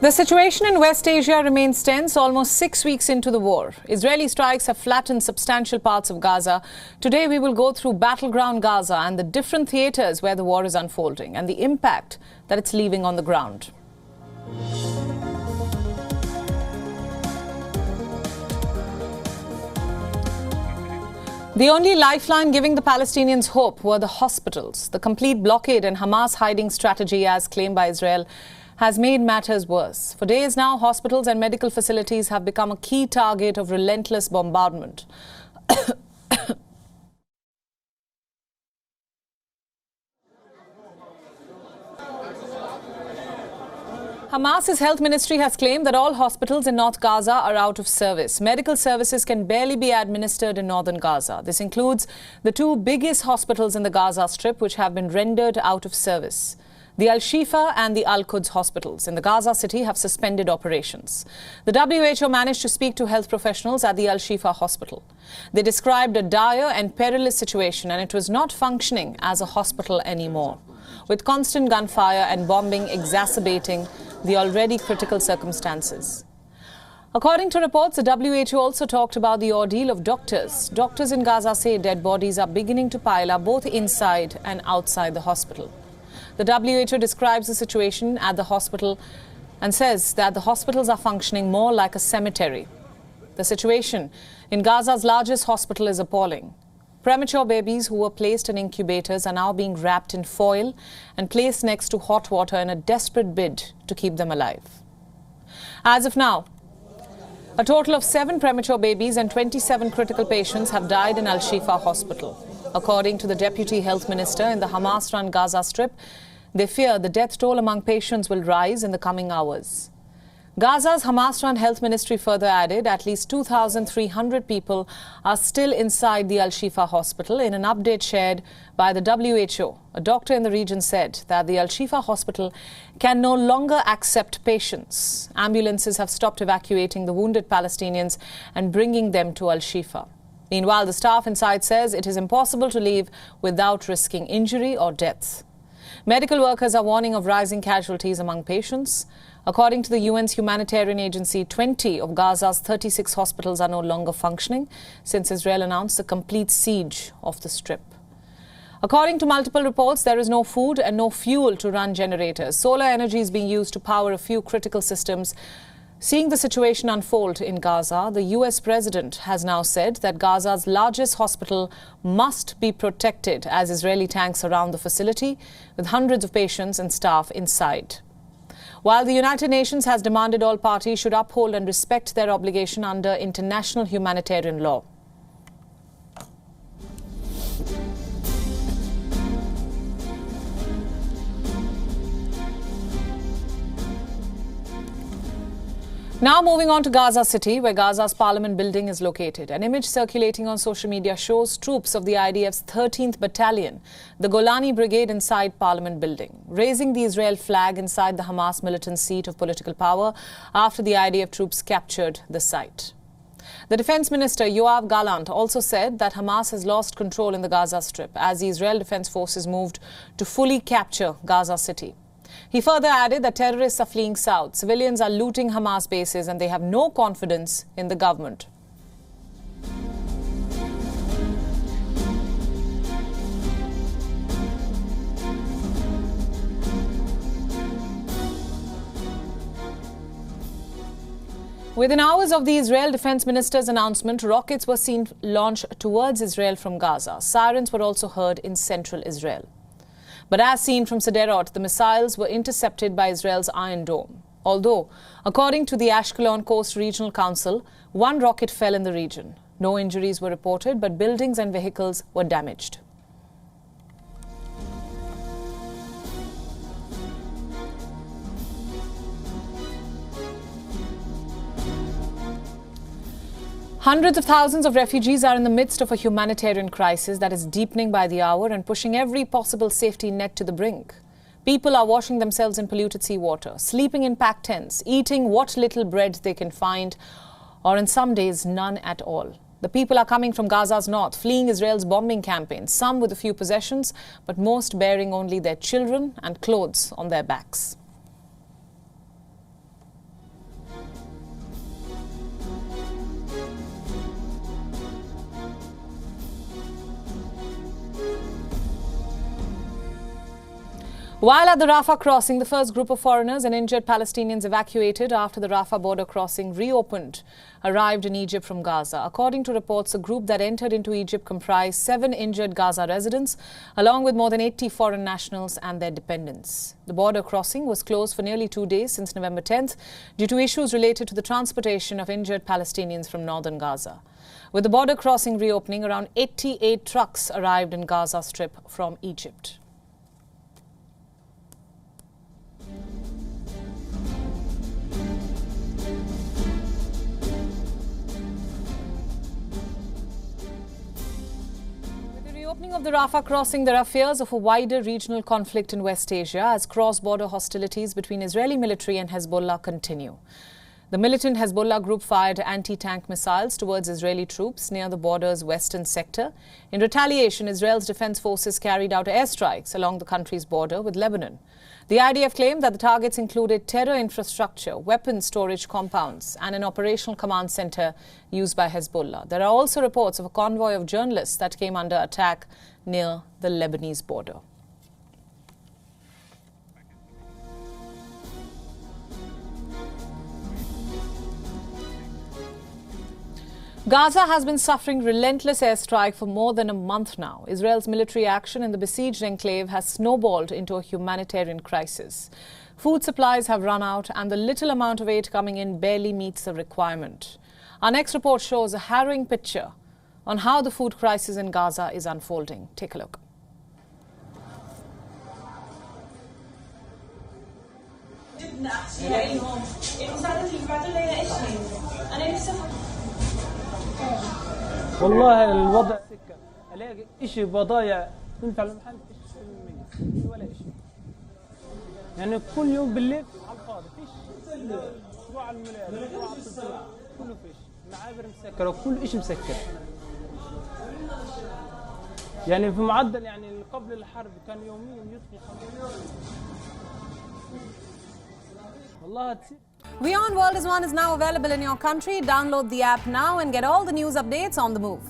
The situation in West Asia remains tense almost 6 weeks into the war. Israeli strikes have flattened substantial parts of Gaza. Today we will go through battleground Gaza and the different theatres where the war is unfolding and the impact that it's leaving on the ground. The only lifeline giving the Palestinians hope were the hospitals. The complete blockade and Hamas hiding strategy, as claimed by Israel, has made matters worse. For days now, hospitals and medical facilities have become a key target of relentless bombardment. Hamas's health ministry has claimed that all hospitals in North Gaza are out of service. Medical services can barely be administered in northern Gaza. This includes the two biggest hospitals in the Gaza Strip, which have been rendered out of service. The Al-Shifa and the Al-Quds hospitals in the Gaza City have suspended operations. The WHO managed to speak to health professionals at the Al-Shifa hospital. They described a dire and perilous situation, and it was not functioning as a hospital anymore, with constant gunfire and bombing exacerbating the already critical circumstances. According to reports, the WHO also talked about the ordeal of doctors. Doctors in Gaza say dead bodies are beginning to pile up both inside and outside the hospital. The WHO describes the situation at the hospital and says that the hospitals are functioning more like a cemetery. The situation in Gaza's largest hospital is appalling. Premature babies who were placed in incubators are now being wrapped in foil and placed next to hot water in a desperate bid to keep them alive. As of now, a total of 7 premature babies and 27 critical patients have died in Al-Shifa hospital. According to the Deputy Health Minister in the Hamas-run Gaza Strip, they fear the death toll among patients will rise in the coming hours. Gaza's Hamas-run health ministry further added at least 2,300 people are still inside the Al-Shifa hospital. In an update shared by the WHO, a doctor in the region said that the Al-Shifa hospital can no longer accept patients. Ambulances have stopped evacuating the wounded Palestinians and bringing them to Al-Shifa. Meanwhile, the staff inside says it is impossible to leave without risking injury or death. Medical workers are warning of rising casualties among patients. According to the UN's humanitarian agency, 20 of Gaza's 36 hospitals are no longer functioning since Israel announced the complete siege of the Strip. According to multiple reports, there is no food and no fuel to run generators. Solar energy is being used to power a few critical systems. Seeing the situation unfold in Gaza, the US president has now said that Gaza's largest hospital must be protected as Israeli tanks surround the facility with hundreds of patients and staff inside. While the United Nations has demanded all parties should uphold and respect their obligation under international humanitarian law. Now moving on to Gaza City, where Gaza's parliament building is located. An image circulating on social media shows troops of the IDF's 13th Battalion, the Golani Brigade, inside parliament building, raising the Israel flag inside the Hamas militant seat of political power after the IDF troops captured the site. The Defense Minister Yoav Gallant also said that Hamas has lost control in the Gaza Strip as the Israel Defense Forces moved to fully capture Gaza City. He further added that terrorists are fleeing south, civilians are looting Hamas bases, and they have no confidence in the government. Within hours of the Israel Defense Minister's announcement, rockets were seen launched towards Israel from Gaza. Sirens were also heard in central Israel. But as seen from Sderot, the missiles were intercepted by Israel's Iron Dome. Although, according to the Ashkelon Coast Regional Council, 1 rocket fell in the region. No injuries were reported, but buildings and vehicles were damaged. Hundreds of thousands of refugees are in the midst of a humanitarian crisis that is deepening by the hour and pushing every possible safety net to the brink. People are washing themselves in polluted seawater, sleeping in packed tents, eating what little bread they can find, or in some days none at all. The people are coming from Gaza's north, fleeing Israel's bombing campaign, some with a few possessions, but most bearing only their children and clothes on their backs. While at the Rafah crossing, the first group of foreigners and injured Palestinians evacuated after the Rafah border crossing reopened arrived in Egypt from Gaza. According to reports, a group that entered into Egypt comprised 7 injured Gaza residents, along with more than 80 foreign nationals and their dependents. The border crossing was closed for nearly 2 days since November 10th due to issues related to the transportation of injured Palestinians from northern Gaza. With the border crossing reopening, around 88 trucks arrived in Gaza Strip from Egypt. Opening of the Rafah crossing, there are fears of a wider regional conflict in West Asia as cross-border hostilities between Israeli military and Hezbollah continue. The militant Hezbollah group fired anti-tank missiles towards Israeli troops near the border's western sector. In retaliation, Israel's defense forces carried out airstrikes along the country's border with Lebanon. The IDF claimed that the targets included terror infrastructure, weapons storage compounds, and an operational command center used by Hezbollah. There are also reports of a convoy of journalists that came under attack near the Lebanese border. Gaza has been suffering relentless airstrike for more than a month now. Israel's military action in the besieged enclave has snowballed into a humanitarian crisis. Food supplies have run out and the little amount of aid coming in barely meets the requirement. Our next report shows a harrowing picture on how the food crisis in Gaza is unfolding. Take a look. والله الوضع سكة الاقي شيء بضايع تنفع المحل شيء ولا شيء يعني كل يوم بالليل على الفاضي فيش اسبوع على الملاذ اسبوع على الطبيعة كله فيش معابر مسكرة وكل شيء مسكر يعني في معدل يعني قبل الحرب كان يوميا يدخل 50 والله WION World is now available in your country. Download the app now and get all the news updates on the move.